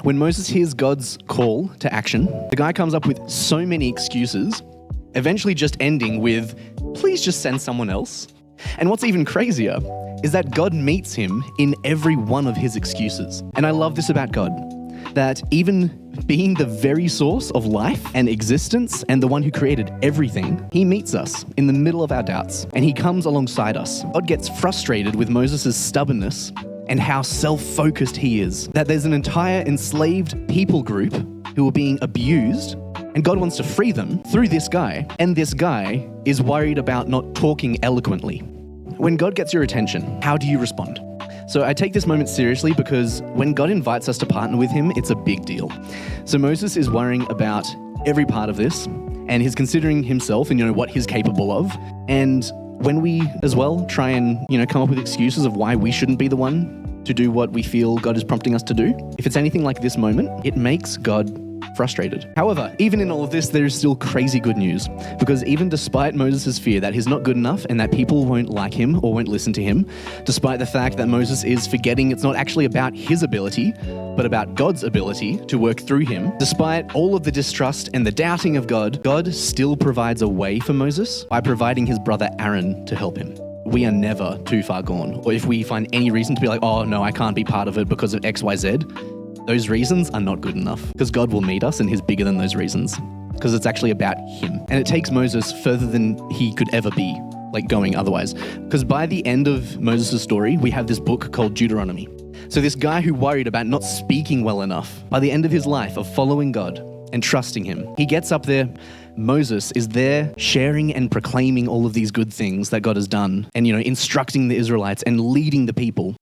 When Moses hears God's call to action, the guy comes up with so many excuses, eventually just ending with, please just send someone else. And what's even crazier is that God meets him in every one of his excuses. And I love this about God, that even being the very source of life and existence and the one who created everything, he meets us in the middle of our doubts and he comes alongside us. God gets frustrated with Moses' stubbornness and how self-focused he is, that there's an entire enslaved people group who are being abused and God wants to free them through this guy. And this guy is worried about not talking eloquently. When God gets your attention, how do you respond? So I take this moment seriously because when God invites us to partner with him, it's a big deal. So Moses is worrying about every part of this and he's considering himself and what he's capable of. And when we as well try and come up with excuses of why we shouldn't be the one to do what we feel God is prompting us to do, if it's anything like this moment, it makes God frustrated. However, even in all of this, there is still crazy good news, because even despite Moses' fear that he's not good enough and that people won't like him or won't listen to him, despite the fact that Moses is forgetting it's not actually about his ability, but about God's ability to work through him, despite all of the distrust and the doubting of God, God still provides a way for Moses by providing his brother Aaron to help him. We are never too far gone. Or if we find any reason to be like, oh no, I can't be part of it because of X, Y, Z, those reasons are not good enough, because God will meet us and he's bigger than those reasons, because it's actually about him. And it takes Moses further than he could ever be, going otherwise. Because by the end of Moses' story, we have this book called Deuteronomy. So this guy who worried about not speaking well enough, by the end of his life of following God and trusting him, he gets up there. Moses is there sharing and proclaiming all of these good things that God has done and, instructing the Israelites and leading the people.